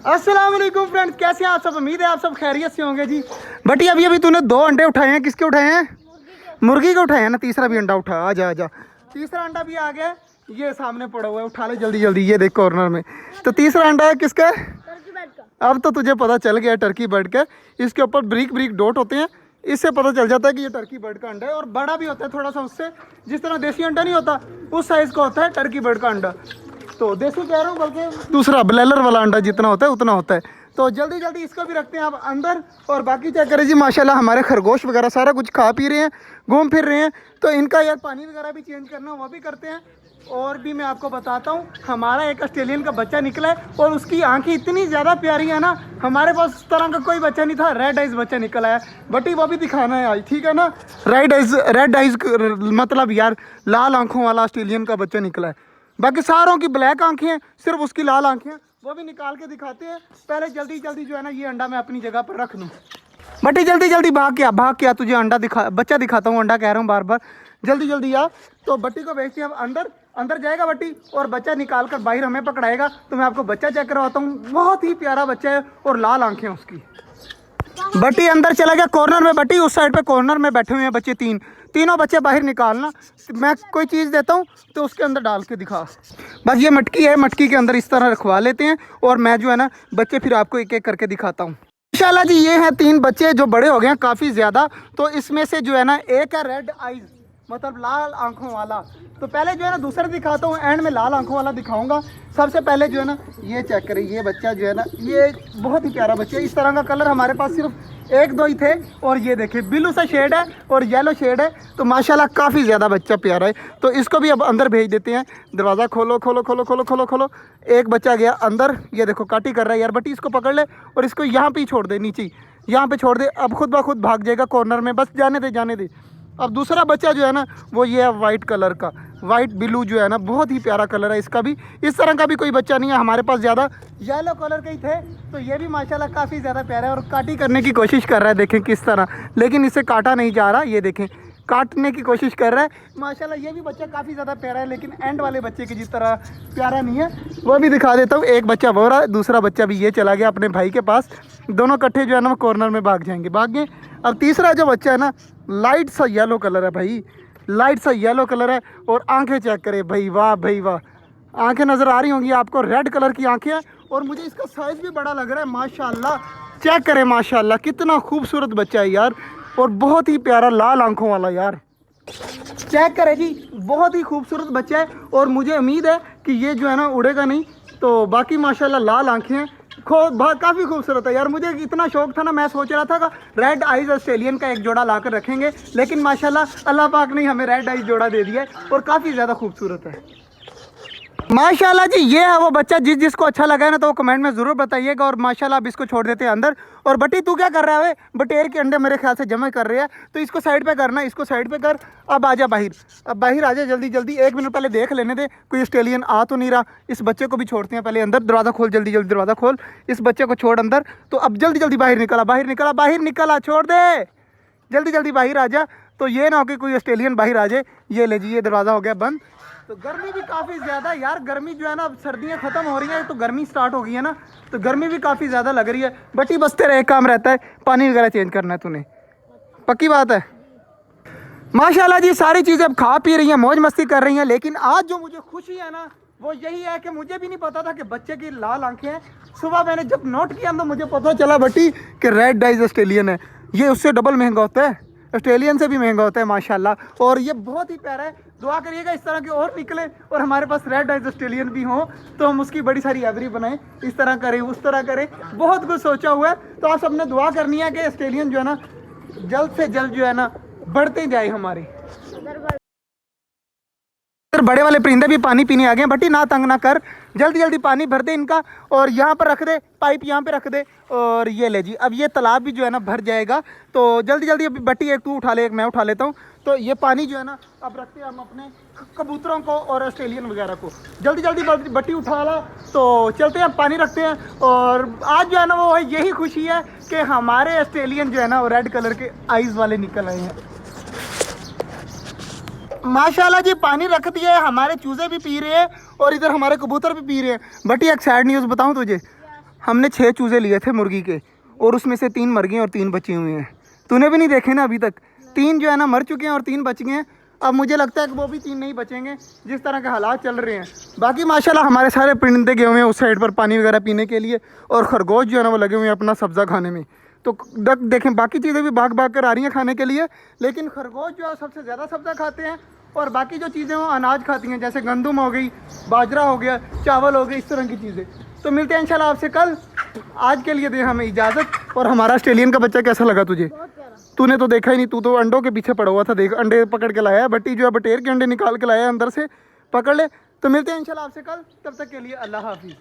अस्सलाम वालेकुम फ्रेंड्स, कैसे हैं आप सब। उम्मीद है आप सब खैरियत से होंगे जी। बटी अभी अभी तूने 2 अंडे उठाए हैं, किसके उठाए हैं? मुर्गी के उठाए हैं ना। तीसरा भी अंडा उठा, आजा आजा। तीसरा अंडा भी आ गया, ये सामने पड़ा हुआ है, उठा ले जल्दी जल्दी। ये देख कॉर्नर में। तो तीसरा अंडा है किसका? अब तो तुझे पता चल गया टर्की बर्ड का। इसके ऊपर ब्रीक ब्रीक डॉट होते हैं, इससे पता चल जाता है कि ये टर्की बर्ड का अंडा है। और बड़ा भी होता है थोड़ा सा उससे, जिस तरह देसी अंडा नहीं होता उस साइज का होता है टर्की बर्ड का अंडा। तो देसी कह रहा हूँ, बल्कि दूसरा ब्लेलर वाला अंडा जितना होता है उतना होता है। तो जल्दी जल्दी इसको भी रखते हैं आप अंदर। और बाकी चेक करें जी, माशाल्लाह हमारे खरगोश वगैरह सारा कुछ खा पी रहे हैं, घूम फिर रहे हैं। तो इनका यार पानी वगैरह भी चेंज करना वो भी करते हैं। और भी मैं आपको बताता हूँ, हमारा एक ऑस्ट्रेलियन का बच्चा निकला है और उसकी आंखें इतनी ज़्यादा प्यारी है ना। हमारे पास उस तरह का कोई बच्चा नहीं था, रेड आइज बच्चा निकला है। बटी वो भी दिखाना है आज, ठीक है ना। रेड आइज मतलब यार लाल आंखों वाला ऑस्ट्रेलियन का बच्चा निकला है। बाकी सारों की ब्लैक आंखें हैं, सिर्फ उसकी लाल आंखें हैं। वो भी निकाल के दिखाते हैं। पहले जल्दी जल्दी जो है ना ये अंडा मैं अपनी जगह पर रख लूँ। बटी जल्दी जल्दी भाग क्या तुझे अंडा बच्चा दिखाता हूँ, अंडा कह रहा हूँ बार बार। जल्दी जल्दी आ। तो बट्टी को भेजते हैं अब अंदर जाएगा बट्टी, और बच्चा निकाल कर बाहर हमें पकड़ाएगा। तो मैं आपको बच्चा चेक करवाता हूँ। बहुत ही प्यारा बच्चा है और लाल आंखें हैं उसकी। बट्टी अंदर चला गया कॉर्नर में। बट्टी उस साइड पे कॉर्नर में बैठे हुए हैं बच्चे, तीनों बच्चे बाहर निकालना। मैं कोई चीज़ देता हूँ तो उसके अंदर डाल के दिखा। बस ये मटकी है, मटकी के अंदर इस तरह रखवा लेते हैं। और मैं जो है ना बच्चे फिर आपको एक एक करके दिखाता हूँ इंशाल्लाह जी। ये हैं 3 बच्चे जो बड़े हो गए हैं काफ़ी ज़्यादा। तो इसमें से जो है ना एक है रेड आइज, मतलब लाल आंखों वाला। तो पहले जो है ना दूसरा दिखाता हूँ, एंड में लाल आंखों वाला दिखाऊंगा। सबसे पहले जो है ना ये चेक करें, ये बच्चा जो है ना ये बहुत ही प्यारा बच्चा है। इस तरह का कलर हमारे पास सिर्फ 1-2 ही थे। और ये देखिए ब्लू सा शेड है और येलो शेड है। तो माशाल्लाह काफ़ी ज़्यादा बच्चा प्यारा है। तो इसको भी अब अंदर भेज देते हैं। दरवाज़ा खोलो खोलो खोलो खोलो खोलो खोलो। एक बच्चा गया अंदर, ये देखो काटी कर रहा है यार। बटी इसको पकड़ ले और इसको यहाँ पे ही छोड़ दे, नीचे यहाँ पे छोड़ दे। अब खुद ब खुद भाग जाएगा कॉर्नर में, बस जाने दे जाने दे। अब दूसरा बच्चा जो है ना वो ये है वाइट कलर का, वाइट ब्लू जो है ना बहुत ही प्यारा कलर है इसका भी। इस तरह का भी कोई बच्चा नहीं है हमारे पास, ज़्यादा येलो कलर के ही थे। तो ये भी माशाल्लाह काफ़ी ज़्यादा प्यारा है और काटी करने की कोशिश कर रहा है, देखें किस तरह। लेकिन इससे काटा नहीं जा रहा, ये देखें काटने की कोशिश कर रहा है। माशाल्लाह ये भी बच्चा काफ़ी ज़्यादा प्यारा है, लेकिन एंड वाले बच्चे की जिस तरह प्यारा नहीं है। वो भी दिखा देता हूँ। एक बच्चा वो रहा, दूसरा बच्चा भी ये चला गया अपने भाई के पास। दोनों इकट्ठे जो है ना वो कॉर्नर में भाग गए। अब तीसरा जो बच्चा है ना लाइट सा येलो कलर है भाई, लाइट सा येलो कलर है। और आंखें चेक करें भाई, वाह भाई वाह। आंखें नज़र आ रही होंगी आपको, रेड कलर की आंखें हैं। और मुझे इसका साइज़ भी बड़ा लग रहा है माशाल्लाह। चेक करें माशाल्लाह, कितना खूबसूरत बच्चा है यार। और बहुत ही प्यारा लाल आंखों वाला यार। चेक करें जी, बहुत ही खूबसूरत बच्चा है। और मुझे उम्मीद है कि ये जो है ना उड़ेगा नहीं। तो बाकी माशाल्लाह लाल आंखें हैं, काफ़ी खूबसूरत है यार। मुझे इतना शौक था ना, मैं सोच रहा था कि रेड आइज ऑस्ट्रेलियन का एक जोड़ा लाकर रखेंगे। लेकिन माशाल्लाह अल्लाह पाक ने हमें रेड आइज जोड़ा दे दिया है और काफ़ी ज़्यादा खूबसूरत है माशाल्लाह जी। ये है वो बच्चा, जिसको अच्छा लगा है ना तो वो कमेंट में ज़रूर बताइएगा। और माशाल्लाह अब इसको छोड़ देते हैं अंदर। और बटी तू क्या कर रहा है? बटेर के अंडे मेरे ख्याल से जमा कर रहे हैं, तो इसको साइड पे करना, इसको साइड पे कर। अब आजा बाहर, अब बाहर आजा जल्दी जल्दी। 1 मिनट पहले देख लेने दे कोई ऑस्ट्रेलियन आ तो नहीं रहा। इस बच्चे को भी छोड़ते हैं पहले अंदर। दरवाज़ा खोल जल्दी जल्दी, दरवाज़ा खोल। इस बच्चे को छोड़ अंदर। तो अब जल्दी जल्दी बाहर निकला, छोड़ दे जल्दी जल्दी, बाहर आ जा। तो ये ना हो कि कोई ऑस्ट्रेलियन बाहर आ जाए। ये ले जी, ये दरवाज़ा हो गया बंद। तो गर्मी भी काफ़ी ज़्यादा यार, गर्मी जो है ना अब सर्दियाँ ख़त्म हो रही हैं तो गर्मी स्टार्ट हो गई है ना। तो गर्मी भी काफ़ी ज़्यादा लग रही है। बटी बस तेरा एक काम रहता है, पानी वगैरह चेंज करना है तूने, पक्की बात है। माशाल्लाह जी सारी चीज़ें अब खा पी रही हैं, मौज मस्ती कर रही हैं। लेकिन आज जो मुझे खुशी है ना वो यही है कि मुझे भी नहीं पता था कि बच्चे की लाल आंखें हैं। सुबह मैंने जब नोट किया तो मुझे पता चला बटी कि रेड आइज ऑस्ट्रेलियन है। ये उससे डबल महंगा होता है, ऑस्ट्रेलियन से भी महंगा होता है माशाल्लाह। और ये बहुत ही प्यारा है। दुआ करिएगा इस तरह के और निकले और हमारे पास रेड आइज ऑस्ट्रेलियन भी हो, तो हम उसकी बड़ी सारी एवरी बनाएं, इस तरह करें उस तरह करें। बहुत कुछ सोचा हुआ है। तो आप सबने दुआ करनी है कि ऑस्ट्रेलियन जो है ना जल्द से जल्द जो है ना बढ़ते जाए हमारे। बड़े वाले परिंदे भी पानी पीने आ गए। बटी ना तंग ना कर, जल्दी जल्दी पानी भर दे इनका। और यहाँ पर रख दे, पाइप यहाँ पे रख दे। और ये ले जी, अब ये तालाब भी जो है ना भर जाएगा। तो जल्दी जल्दी अभी बटी एक तू उठा ले, एक मैं उठा लेता हूँ। तो ये पानी जो है ना अब रखते हैं हम अपने कबूतरों को और ऑस्ट्रेलियन वगैरह को। जल्दी जल्दी बटी उठा ला। तो चलते हैं, पानी रखते हैं। और आज जो है ना वो यही खुशी है कि हमारे ऑस्ट्रेलियन जो है ना वो रेड कलर के आइज़ वाले निकल आए हैं माशाल्लाह जी। पानी रख दिया है, हमारे चूजे भी पी रहे हैं और इधर हमारे कबूतर भी पी रहे हैं। बटी एक सैड न्यूज़ बताऊं तुझे, हमने 6 चूज़े लिए थे मुर्गी के, और उसमें से 3 मर गए और 3 बचे हुए हैं। तूने भी नहीं देखे ना अभी तक? 3 जो है ना मर चुके हैं और 3 बच गए हैं। अब मुझे लगता है कि वो भी 3 नहीं बचेंगे जिस तरह के हालात चल रहे हैं। बाकी माशाल्लाह हमारे सारे परिंदे गए हुए हैं उस साइड पर पानी वगैरह पीने के लिए, और खरगोश जो है ना वो लगे हुए हैं अपना सब्ज़ा खाने में। तो देखें बाकी चीज़ें भी भाग भाग कर आ रही हैं खाने के लिए, लेकिन खरगोश जो है सबसे ज़्यादा सब्ज़ा खाते हैं, और बाकी जो चीज़ें वो अनाज खाती हैं, जैसे गंदम हो गई, बाजरा हो गया, चावल हो गए, इस तरह की चीज़ें। तो मिलते हैं इंशाल्लाह आपसे कल। आज के लिए दे हमें इजाज़त। और हमारा ऑस्ट्रेलियन का बच्चा कैसा लगा तुझे? तूने तो देखा ही नहीं, तू तो अंडों के पीछे पड़ा हुआ था। देख अंडे पकड़ के लाया है, बट्टी जो है बटेर के अंडे निकाल के लाया है अंदर से, पकड़ ले। तो मिलते हैं इंशाल्लाह आपसे कल, तब तक के लिए अल्लाह हाफिज़।